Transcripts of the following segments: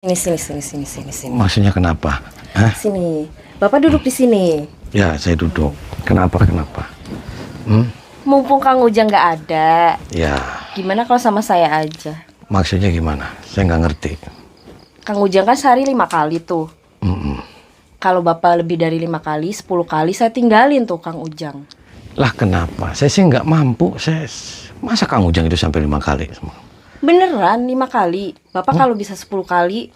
Sini. Maksudnya kenapa? Hah? Sini. Bapak duduk di sini. Ya, saya duduk. Kenapa? Mumpung Kang Ujang nggak ada. Ya, Gimana kalau sama saya aja? maksudnya gimana? Saya nggak ngerti. Kang Ujang kan sehari 5 kali tuh. Mm-mm. Kalau Bapak lebih dari 5 kali, 10 kali saya tinggalin tuh Kang Ujang. Lah kenapa? Saya sih nggak mampu. Masa Kang Ujang itu sampai 5 kali? Beneran 5 kali. Bapak kalau bisa 10 kali,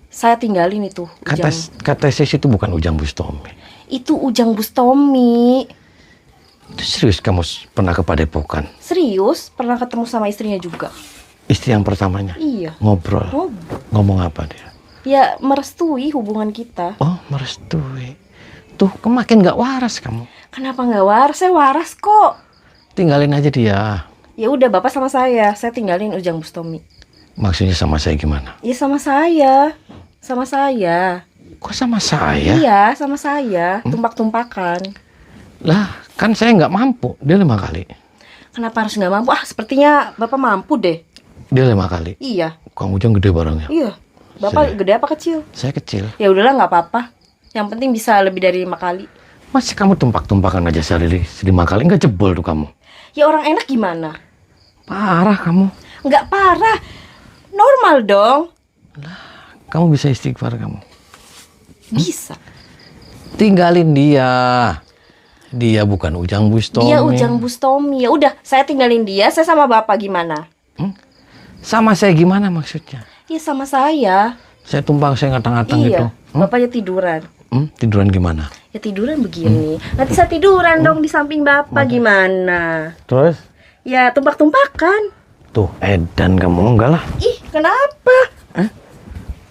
saya tinggalin itu Kata Ujang. saya itu bukan Ujang Bustomi. Itu Ujang Bustomi. Itu serius kamu pernah ke Padepokan? Serius? Pernah ketemu sama istrinya juga? Istri yang pertamanya? Iya. Ngobrol? Ngomong apa dia? Ya merestui hubungan kita. Oh, merestui. Tuh, makin nggak waras kamu. Kenapa nggak waras? Saya waras kok. Tinggalin aja dia. Ya udah Bapak sama saya tinggalin Ujang Bustomi. Maksudnya sama saya gimana? Ya sama saya. Sama saya. Kok sama saya? Iya, sama saya. Tumpak-tumpakan. Lah, kan saya nggak mampu. Dia 5 kali. Kenapa harus nggak mampu? Sepertinya Bapak mampu deh. Dia 5 kali. Iya. Kang Ujang gede barangnya. Iya. Bapak gede apa kecil? Saya kecil. Ya udahlah nggak apa-apa. Yang penting bisa lebih dari 5 kali. Masih kamu tumpak-tumpakan aja sehari 5 kali, nggak jebol tuh kamu. Ya orang enak gimana? Parah kamu. Nggak parah. Normal dong. Kamu bisa istighfar kamu. Bisa. Tinggalin dia. Dia bukan Ujang Bustomi. Dia Ujang Bustomi. Ya udah, saya tinggalin dia. Saya sama Bapak gimana? Sama saya gimana maksudnya? Ya sama saya. Saya tumpang, saya ngatang-ngatang Iya. gitu. Bapaknya tiduran. Tiduran gimana? Ya tiduran begini. Nanti saya tiduran dong di samping Bapak gimana? Terus? Ya tumpak-tumpakan. Tuh, edan kamu. Enggak lah. Ih, kenapa?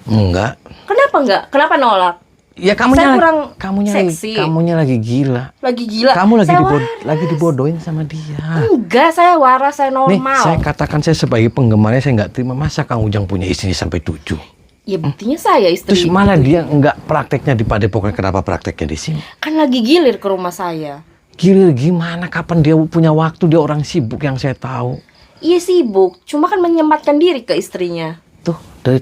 Enggak. Kenapa enggak? Kenapa nolak? Ya Saya kurang seksi. kamunya lagi gila. Lagi gila. Kamu Saya lagi dibodohin sama dia. Enggak, saya waras, saya Nih, normal. saya katakan saya sebagai penggemarnya saya nggak terima masa Kang Ujang punya istri sampai 7. Ya buktinya saya istri. Terus malah dia nggak prakteknya di Padepokan, kenapa prakteknya di sini? Kan lagi gilir ke rumah saya. Gilir gimana? Kapan dia punya waktu? Dia orang sibuk yang saya tahu. Iya sibuk, cuma kan menyempatkan diri ke istrinya. Tuh, dari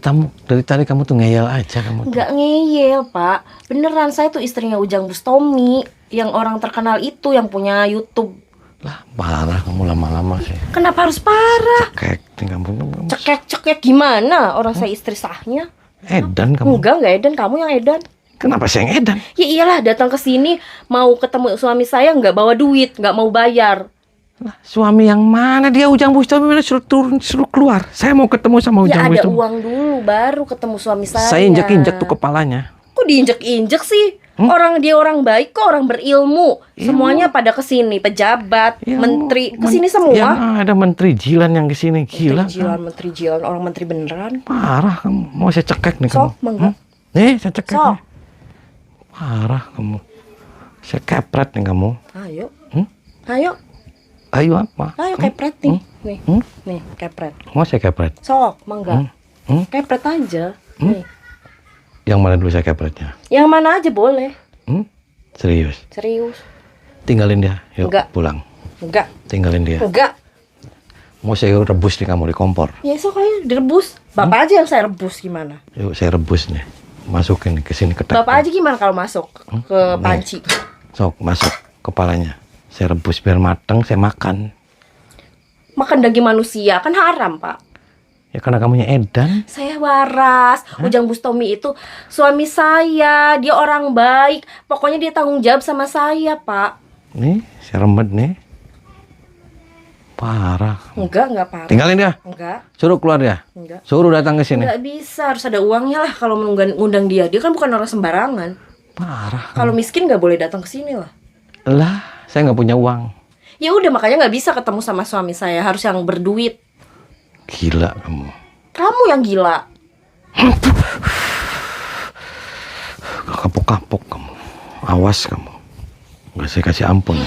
tadi kamu tuh ngeyel aja kamu. Enggak ngeyel, Pak. Beneran saya tuh istrinya Ujang Bustomi, yang orang terkenal itu yang punya YouTube. Lah, parah kamu lama-lama sih. Kenapa harus parah? Cekek nih kamu. Cekek gimana? Orang saya istri sahnya. Edan kamu. Enggak edan, kamu yang edan. Kenapa saya yang edan? Ya iyalah, datang ke sini mau ketemu suami saya nggak bawa duit, nggak mau bayar. Lah, suami yang mana? Dia Ujang Bustomi, mana suruh turun, suruh keluar. Saya mau ketemu sama Ya Ujang ada Bustomi. uang dulu baru ketemu suami saya. Saya injek-injek tuh kepalanya. Kok diinjek-injek sih? Dia orang baik kok, orang berilmu. Semuanya pada kesini, pejabat, menteri, kesini semua. Ya, ada menteri Jilan yang kesini, gila. Menteri Jilan, orang menteri beneran. Parah kamu, mau saya cekek nih kamu. Sok, mangga. Nih, saya cekek Sok. nih. Parah kamu. Saya kepret nih kamu. Ayo. Hmm? Ayo. Ayo apa? Ayo kepret nih. Nih. Nih, kepret. Mau saya kepret? Sok, mangga. Kepret aja. Nih. Yang mana dulu saya kepretnya? Yang mana aja boleh. Serius? Serius. Tinggalin dia, yuk Enggak. pulang. Enggak. Tinggalin dia. Enggak. Mau saya rebus nih kamu di kompor. Ya sok aja direbus. Bapak aja yang saya rebus gimana? Yuk saya rebus nih. Masukin ke sini ke Bapak aja gimana kalau masuk ke panci? Sok, masuk kepalanya. Saya rebus biar mateng, saya makan. Makan daging manusia kan haram, Pak. Ya karena kamunya edan. Saya waras. Ujang Bustomi itu suami saya. Dia orang baik. Pokoknya dia tanggung jawab sama saya, Pak. Nih, saya remet nih. Parah. Enggak parah. Tinggalin dia. Enggak. Suruh keluar dia. Enggak. Suruh datang ke sini. Enggak bisa, harus ada uangnya lah kalau mengundang dia. Dia kan bukan orang sembarangan. Parah. Kalau miskin nggak boleh datang ke sini lah. Lah, saya nggak punya uang. Ya udah makanya nggak bisa ketemu sama suami saya. Harus yang berduit. Gila kamu. Kamu yang gila. Kapok-kapok kamu. Awas kamu. Nggak saya kasih ampun.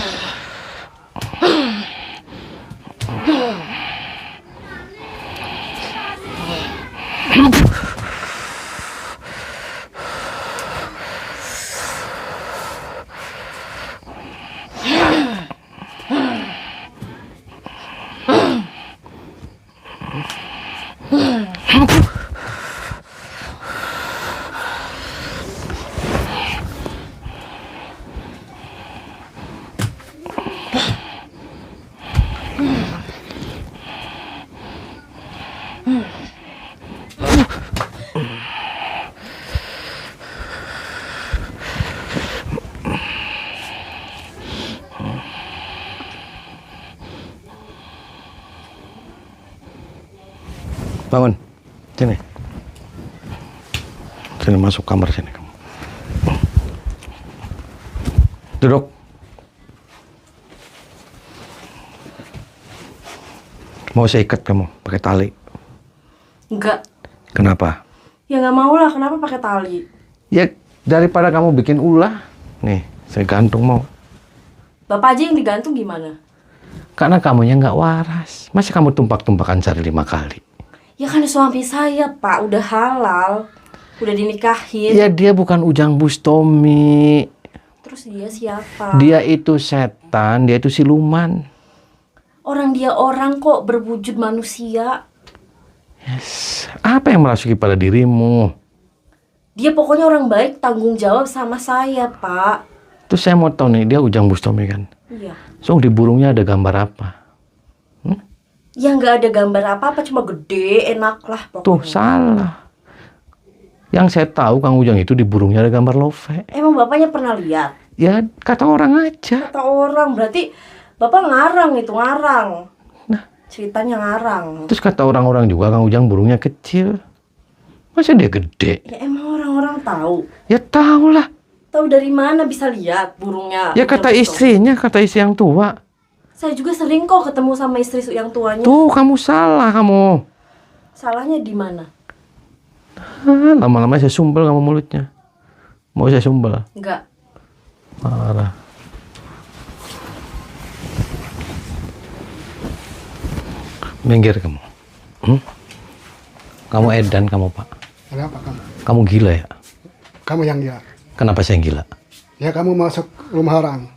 Bangun. Sini. Sini masuk kamar sini kamu. Duduk. Mau saya ikat kamu pakai tali? Enggak. Kenapa? Ya nggak mau lah, kenapa pakai tali? Ya daripada kamu bikin ulah. Nih, saya gantung mau. Bapak aja yang digantung gimana? Karena kamunya nggak waras. Masa kamu tumpak-tumpakan sehari 5 kali? Ya kan suami saya, Pak, udah halal. Udah dinikahin. Ya dia bukan Ujang Bustomi. Terus dia siapa? Dia itu setan, dia itu siluman. Orang dia orang kok berwujud manusia. Yes. Apa yang merasuki pada dirimu? Dia pokoknya orang baik, tanggung jawab sama saya, Pak. Terus saya mau tahu nih, dia Ujang Bustomi kan? Iya. So di burungnya ada gambar apa? Ya nggak ada gambar apa-apa, cuma gede, enak lah pokoknya. Tuh salah. Yang saya tahu Kang Ujang itu di burungnya ada gambar love. Emang bapaknya pernah lihat? Ya kata orang aja. Kata orang, berarti bapak ngarang itu, ngarang. Nah. Ceritanya ngarang. Terus kata orang-orang juga Kang Ujang burungnya kecil. Masa dia gede? Ya emang orang-orang tahu. Ya tahu lah. Tahu dari mana bisa lihat burungnya? Ya kata istrinya, kata istri yang tua. Saya juga sering kok ketemu sama istri yang tuanya. Tuh kamu salah kamu. Salahnya di mana? Lama-lama saya sumbel kamu mulutnya. Mau saya sumbel? Enggak. Marah. Minggir kamu. Kamu edan kamu Pak. Kenapa kamu? Kamu gila ya? Kamu yang gila. Kenapa saya gila? Ya kamu masuk rumah orang.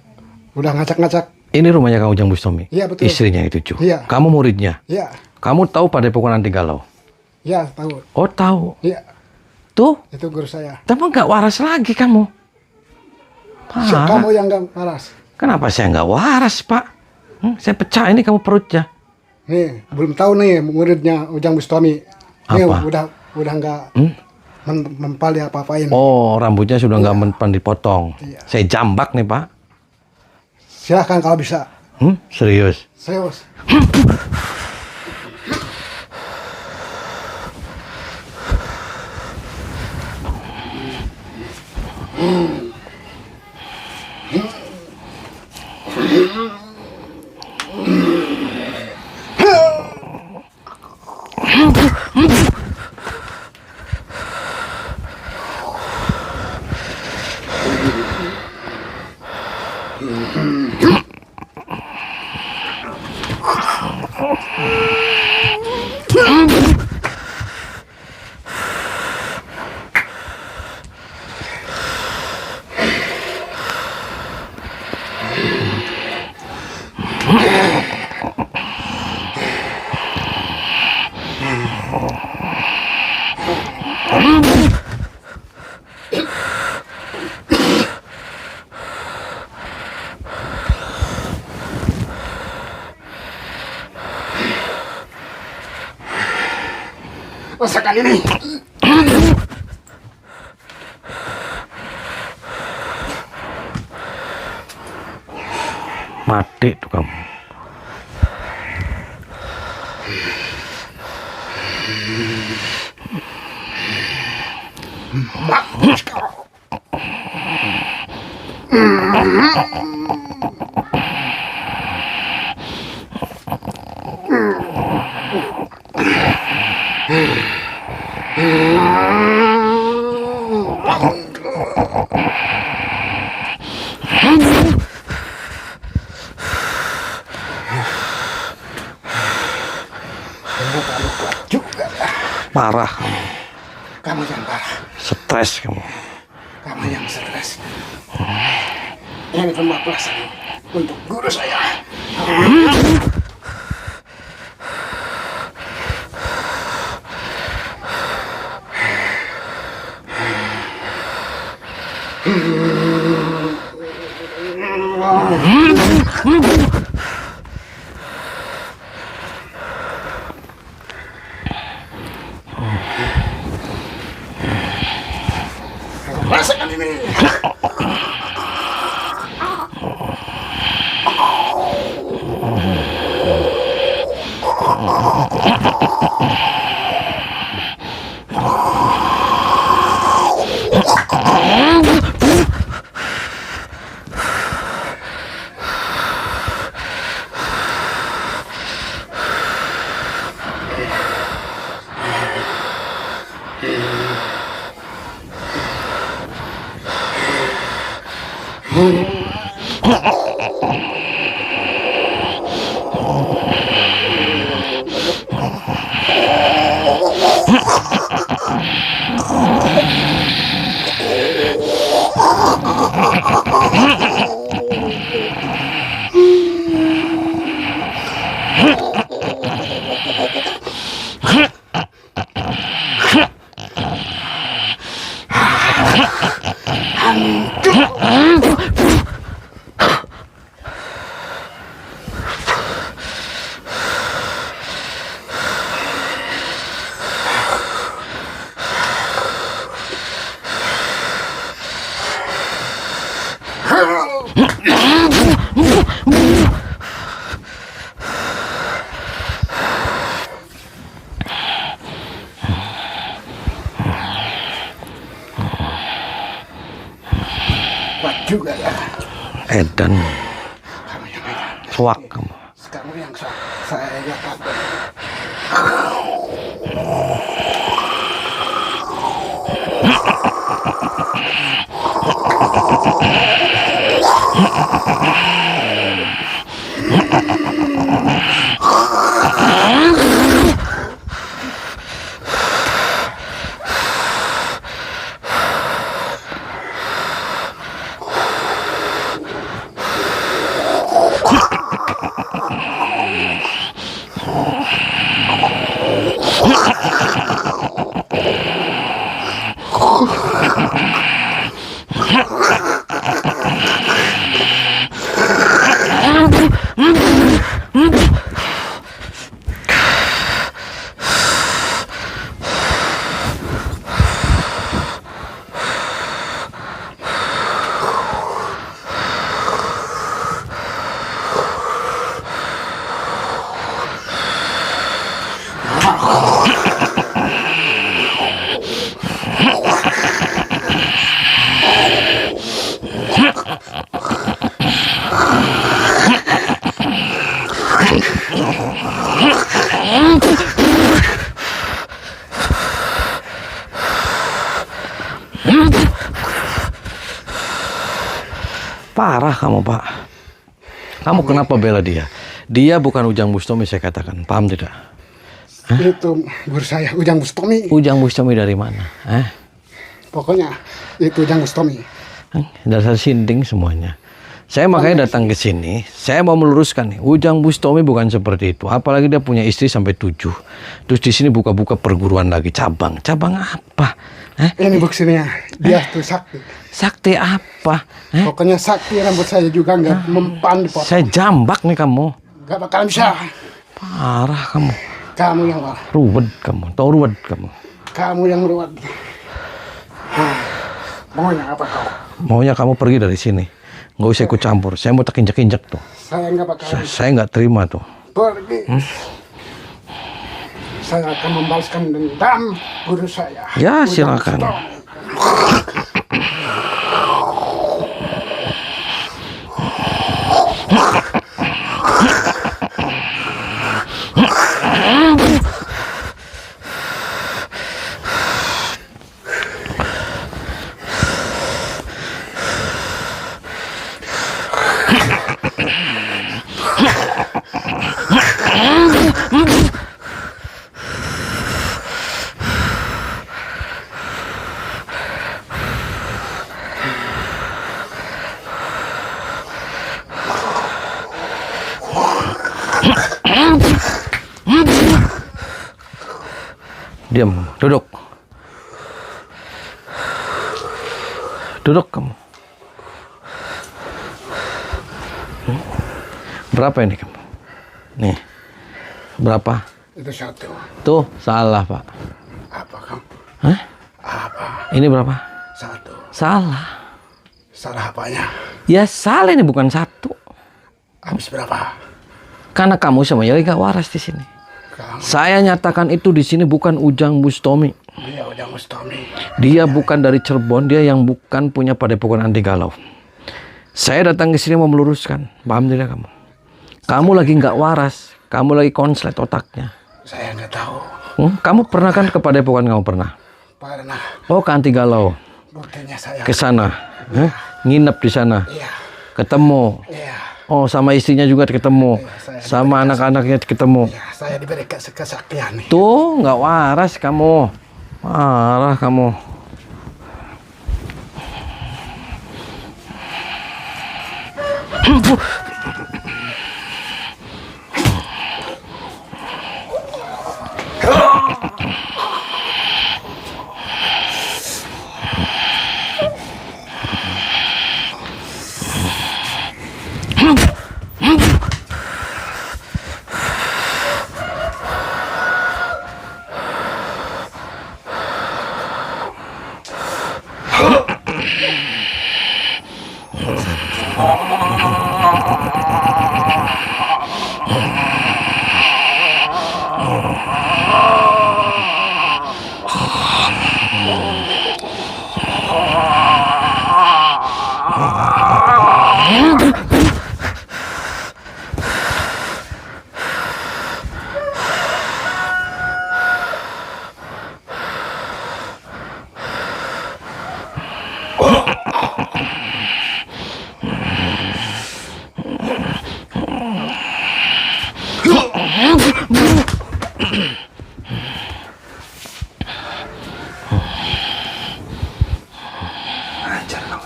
Udah ngacak-ngacak. Ini rumahnya Kang Ujang Bustomi? Iya betul. Istrinya itu Cu? Iya. Kamu muridnya? Iya. Kamu tahu Padepokan Anti Galau? Iya tahu. Oh tahu. Iya. Tuh, Itu guru saya. tapi nggak waras lagi kamu. Kamu yang gak waras. Kenapa saya nggak waras Pak? Saya pecah ini kamu perutnya. Nih belum tahu nih muridnya Ujang Bustomi. Nih Apa? udah nggak mempal dia apa-apain. Oh, rambutnya sudah nggak mempan dipotong. Iya. Saya jambak nih Pak. Silahkan kalau bisa. Serius? Serius. Masakan ini. Mati tuh kamu. Mampus kau. Parah. Kamu yang parah. Stres kamu. Kamu yang stres. Ini pembalasan untuk guru saya. Rasakan ini. Kuat juga ya. Edan, Kamu yang edan. suak kamu. Kamu yang saya yang takut. Parah kamu, Pak. Kamu kenapa bela dia? Dia bukan Ujang Bustomi, saya katakan. Paham tidak? Itu guru saya, Ujang Bustomi. Ujang Bustomi dari mana? Pokoknya itu Ujang Bustomi. Dasar sinding semuanya. Saya makanya datang ke sini. Saya mau meluruskan nih. Ujang Bustomi bukan seperti itu. Apalagi dia punya istri sampai 7. Terus di sini buka-buka perguruan lagi, cabang. Cabang apa? Ini buktinya, dia tuh sakti. Sakti apa? Pokoknya sakti rambut saya juga nggak mempan dipotong. Saya jambak nih kamu. Nggak bakalan bisa. Parah kamu. Kamu yang marah. Ruwet kamu. Tau ruwet kamu. Kamu yang ruwet. Maunya apa kau? Maunya kamu pergi dari sini. Nggak usah ikut campur. Saya mau tak injek-injek tuh. Saya nggak bakalan Saya nggak terima tuh. pergi. Saya akan membalaskan dendam guru saya. Ya, Ujang silakan. Bustomi. Diam, duduk. Duduk kamu. Berapa ini kamu? Nih. Berapa? Itu satu. Tuh, salah, Pak. Apa kamu? Hah? Apa? Ini berapa? Satu. Salah. Salah apanya? Ya salah, ini bukan satu. Habis berapa? Karena kamu sama Yoi gak waras di sini. Kamu. Saya nyatakan itu di sini bukan Ujang Bustomi. Dia Ujang Bustomi. Dia bukan dari Cirebon, dia yang bukan punya padepokan anti galau. Saya datang ke sini mau meluruskan. Paham tidak kamu? Kamu lagi nggak waras, kamu lagi konslet otaknya. Saya nggak tahu. Kamu pernah kan ke padepokan, kamu pernah? Pernah. Oh, ke anti galau. Buktinya saya. ke sana, nginep di sana, Iya. ketemu. Iya. Oh, sama istrinya juga ketemu, saya sama anak-anaknya ketemu. Iya, saya diberi kesaktian nih. Tuh, nggak waras kamu, marah kamu.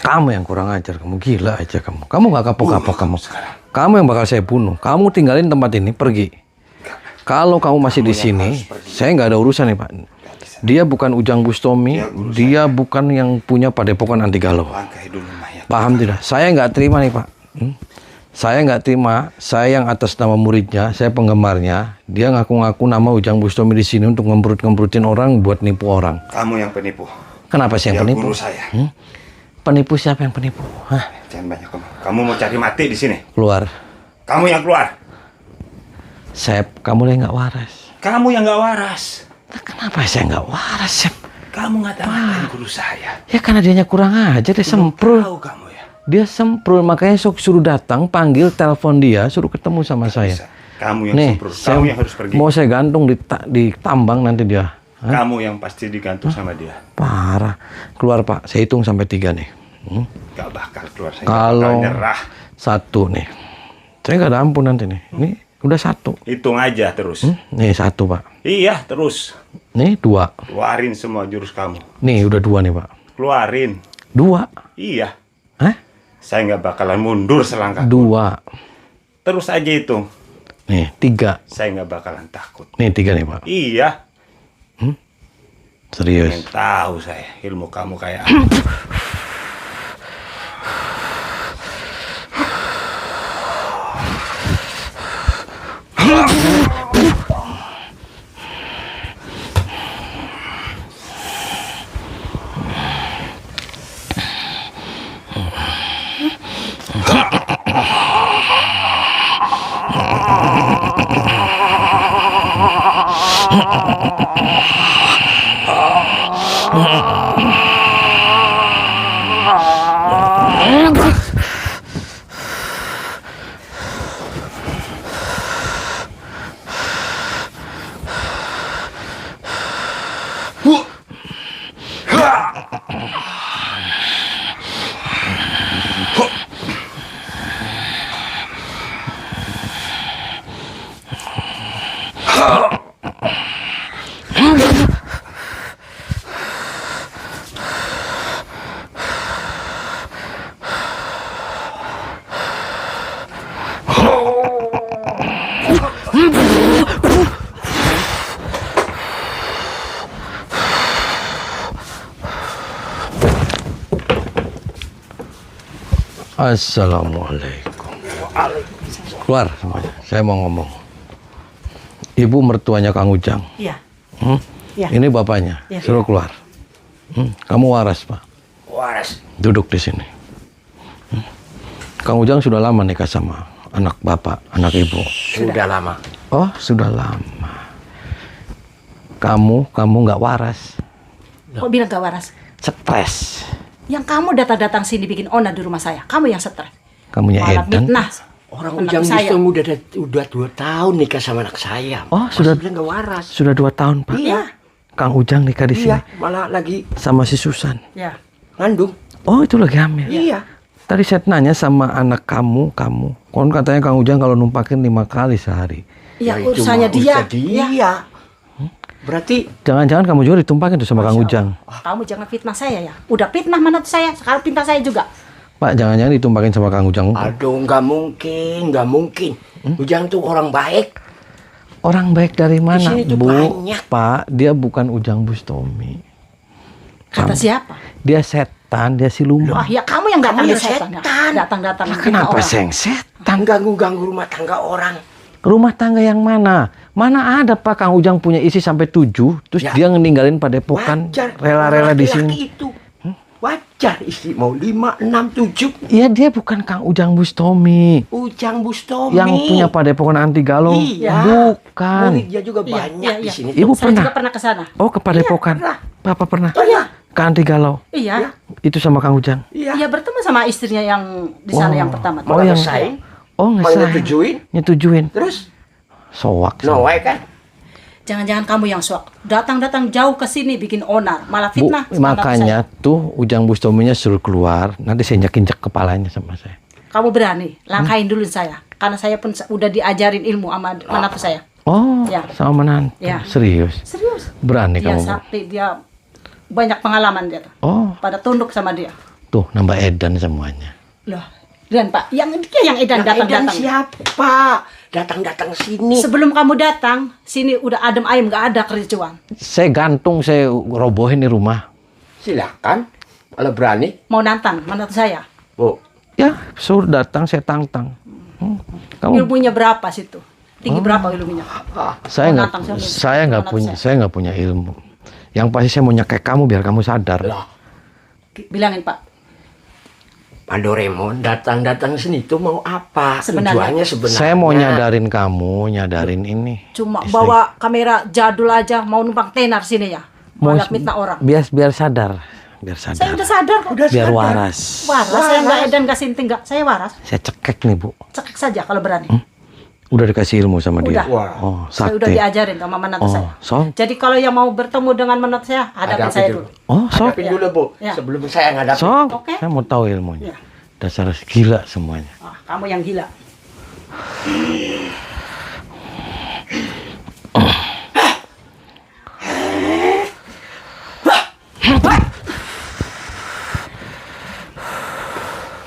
Kamu yang kurang ajar, kamu gila aja kamu. Kamu nggak kapok-kapok kamu. Kamu yang bakal saya bunuh. Kamu tinggalin tempat ini, pergi. Kalau kamu masih di sini, saya nggak ada urusan nih Pak. Dia bukan Ujang Bustomi, dia bukan yang punya Padepokan Anti Galau. Paham tidak? Saya nggak terima nih Pak. Saya nggak terima. Saya yang atas nama muridnya, saya penggemarnya. Dia ngaku-ngaku nama Ujang Bustomi di sini untuk ngembrut-ngembrutin orang buat nipu orang. Kamu yang penipu. Kenapa sih yang penipu? Guru saya. Penipu siapa yang penipu? Hah? Jangan banyak ngomong. Kamu mau cari mati di sini. Keluar. Kamu yang keluar. Sep, kamu yang nggak waras. Kamu yang nggak waras. Kenapa saya nggak waras, Sep? Kamu ngata-ngatain guru saya. Ya karena dianya kurang aja, dia semprul. Tahu kamu ya. Dia semprul, makanya suruh datang, panggil, telepon dia, suruh ketemu sama saya. Bisa. Kamu yang Nih, semprot. Kamu yang harus pergi. mau saya gantung di tambang nanti dia. Kamu yang pasti digantung sama dia. Parah. Keluar Pak, saya hitung sampai 3 nih. Gak bakal keluar. Saya Kalau bakal nyerah. 1 nih. Saya nggak ada ampun nanti nih. Ini udah 1. Hitung aja terus. Nih 1 Pak. Iya terus. Nih 2. Keluarin semua jurus kamu. Nih udah 2 nih Pak. Keluarin. 2. Iya. Hah? Saya nggak bakalan mundur selangkah. 2. Terus aja hitung. Nih 3. Saya nggak bakalan takut. Nih 3 nih Pak. Iya. Serius. Yang tahu saya ilmu kamu kayak apa. Assalamualaikum. Keluar semuanya. Saya mau ngomong. Ibu mertuanya Kang Ujang. Iya. Ya. Ini bapaknya. Ya. Suruh keluar. Kamu waras, Pak. Waras. Duduk di sini. Kang Ujang sudah lama nikah sama anak bapak, anak ibu. Sudah lama. Oh, sudah lama. Kamu nggak waras. Kok bilang gak waras? Stres. Yang kamu datang-datang sini bikin onar di rumah saya. Kamu yang stres. Kamunya Malah Edan. fitnah. Orang Anak Ujang saya. Bustomi udah 2 tahun nikah sama anak saya. Oh, Masa sudah bilang gak waras. sudah 2 tahun, Pak. Iya. Kang Ujang nikah di sini Iya, malah lagi sama si Susan. Ya. Ngandung. Oh, itu lagi hamil. Iya. Tadi saya nanya sama anak kamu. Kon katanya Kang Ujang kalau numpakin 5 kali sehari. Ya, itu urusannya mah dia. urusan dia. Ya. Berarti jangan-jangan kamu juga ditumpakin tuh sama Kang Ujang. Kamu jangan fitnah saya ya. Udah fitnah menantu saya, sekarang fitnah saya juga. Pak, jangan-jangan ditumpakin sama Kang Ujang. Aduh, nggak mungkin. Ujang tuh orang baik. Orang baik dari Di mana, sini tuh Bu? banyak. Pak, dia bukan Ujang Bustomi. Kata siapa? Dia setan, dia siluman. Wah, ya kamu yang datang Kamu ya yang setan. setan. Datang-datang. Lah, fitnah kenapa orang. saya yang setan? Ganggu-ganggu rumah tangga orang. Rumah tangga yang mana? Mana ada Pak Kang Ujang punya istri sampai 7, terus Ya. dia ninggalin padepokan Wajar. rela-rela di Laki-laki sini. itu. Wajar istri mau 5, 6, 7. Iya, dia bukan Kang Ujang Bustomi Ujang Bustomi. yang punya padepokan anti galau. Iya. Bukan. Muridnya juga Iya, banyak di iya. sini. Ibu Saya pernah? juga pernah ke sana. Oh, ke padepokan. pernah. Papa pernah? Oh, iya. Ke anti galau. Iya. Itu sama Kang Ujang. Iya. Iya, bertemu sama istrinya yang di sana yang pertama. Oh, Malah yang ngesain. Oh, Mau ngesain. nyetujuin. Nyetujuin. Terus Soak. no way kan? Jangan-jangan kamu yang sok. Datang-datang jauh ke sini bikin onar, malah Bu, fitnah. sama anak makanya tuh Ujang Bustominya suruh keluar. Nanti saya injek kepalanya sama saya. saya. Kamu berani, langkain dulu saya. Karena saya pun udah diajarin ilmu sama menantu saya. Oh, Ya. sama menantu. Ya. Serius. Serius. Berani Dia kamu. Bu. sakti, dia banyak pengalaman dia. Oh, Pada tunduk sama dia. tuh nambah edan semuanya. Loh, Rian Pak, yang dia yang edan Yang edan datang-datang. siapa? Datang-datang sini. Sebelum kamu datang, sini udah adem ayem, gak ada kericuan. Saya gantung, saya robohin di rumah. Silakan. Kalau berani, Mau nantang menantu saya. Bu. Ya, suruh datang, saya tantang. Kamu, Ilmunya berapa situ? Tinggi berapa ilmunya? saya Mau nggak, nantang sama saya nggak menantu punya, saya nggak punya ilmu. Yang pasti saya mau nyekek kamu biar kamu sadar. Lah, Bilangin Pak. Pak Doraemon datang-datang sini tuh mau apa? Sebenarnya. Tujuannya sebenarnya. Saya mau nyadarin kamu, nyadarin ini. Cuma Istri. bawa kamera jadul aja, mau numpang tenar sini ya. Mau Mau lihat mitnah orang. biar sadar, biar Saya sadar. udah sadar kok. Biar waras. Waras, saya nggak edan, nggak sinting, nggak. Saya waras. Saya cekek nih, Bu. Cekik saja kalau berani. Udah dikasih ilmu sama dia. Udah. Wah. Oh, Saya udah sakti. diajarin sama menantu Oh, saya. so? Jadi kalau yang mau bertemu dengan menantu saya, hadapin Hadapin saya dulu. dulu. Oh, sok. Hadapin dulu, Bu. Ya. Sebelum saya ngadapin. Sok. Oke. Saya mau tahu ilmunya. Ya. Dasar gila semuanya. Ah, kamu yang gila.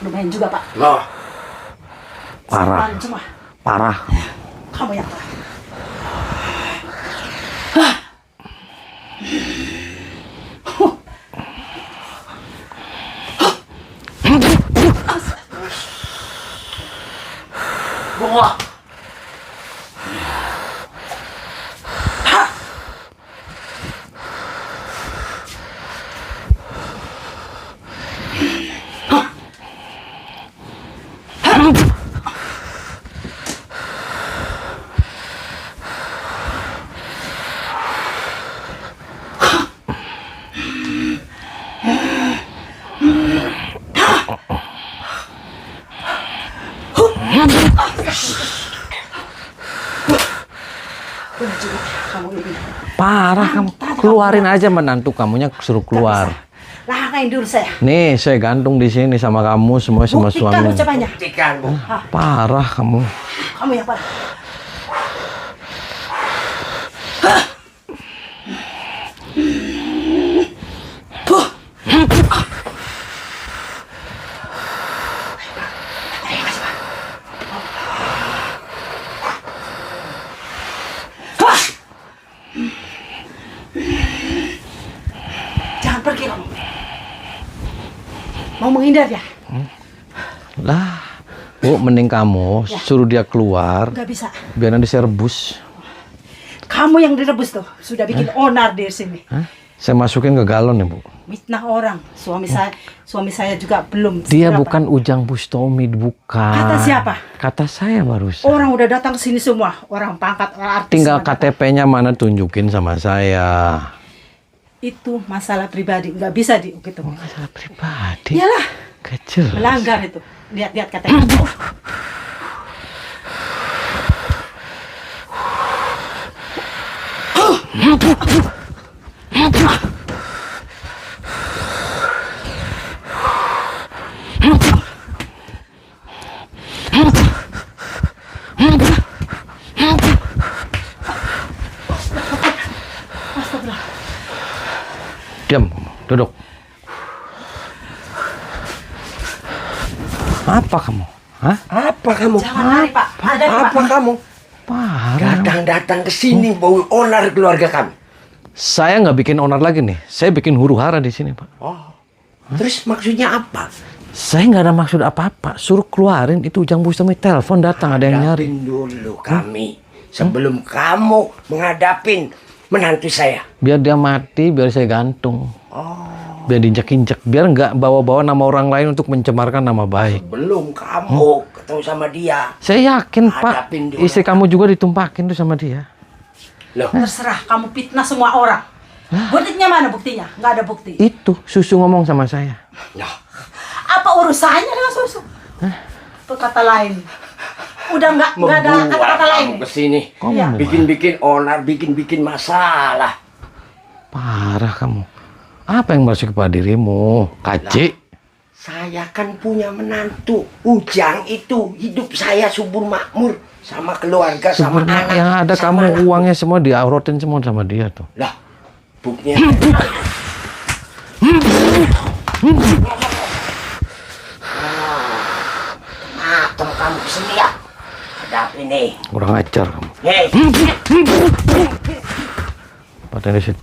Lumayan juga Pak. Loh, Parah, Sepan semua. parah. Kamu yang parah. Wah. Kamu ini. Parah kamu. Keluarin aja menantu kamunya suruh keluar. Langkain dulu saya. Nih, saya gantung di sini sama kamu semua sama Buktikan suami. ucapannya. buktikan, Bu. Parah kamu. Kamu yang parah. Jangan pergi kamu. Mau menghindar ya? Lah, Bu, mending kamu suruh dia keluar. Nggak bisa. Biar nanti saya rebus. Kamu yang direbus tuh. Sudah bikin onar di sini. Hah? Saya masukin ke galon ya, Bu. Mitnah orang. Suami saya juga belum. Dia seberapa. bukan Ujang Bustomi, bukan. Kata siapa? Kata saya barusan. Orang udah datang ke sini semua. Orang pangkat, orang artis. Tinggal semua datang. KTP-nya mana tunjukin sama saya. Itu masalah pribadi. Nggak bisa gitu. Masalah pribadi. Iyalah. Kecil. Melanggar itu. Lihat-lihat katanya. Diam, duduk. Apa kamu? Hah? Apa kamu? Jangan lari, Pak. Ada, Pak. Apa kamu? Parah. Datang ke sini bawa onar keluarga kami. Saya nggak bikin onar lagi nih. Saya bikin huru hara di sini, Pak. Oh. Terus maksudnya apa? Saya nggak ada maksud apa-apa. Suruh keluarin itu Ujang Bustami, telepon datang ada yang nyari. Hadapin dulu kami sebelum kamu menghadapin menantu saya. Biar dia mati, biar saya gantung. Oh. Biar diinjek-injek, biar nggak bawa-bawa nama orang lain untuk mencemarkan nama baik. Belum kamu ketemu sama dia. Saya yakin, Pak, Hadapin dulu. istri kamu juga ditumpakin tuh sama dia. Loh, Terserah, kamu fitnah semua orang. Buktinya mana buktinya? Nggak ada bukti. Itu Susu ngomong sama saya. nah, Apa urusannya dengan susu? Perkata lain. Udah nggak ada membuat kata-kata lain. kamu kesini. Iya. Bikin-bikin onar, bikin-bikin masalah. Parah kamu. Apa yang masuk kepada dirimu, Kaci? Saya kan punya menantu. Ujang itu hidup saya subur makmur sama keluarga, sama Sebenarnya anak. yang ada sama kamu anak. uangnya semua diaurotin semua sama dia tuh. Lah, buktinya. Matang kamu kesini ya. Hadapi nih. Kurang ajar kamu. Hei. Padahal di situ.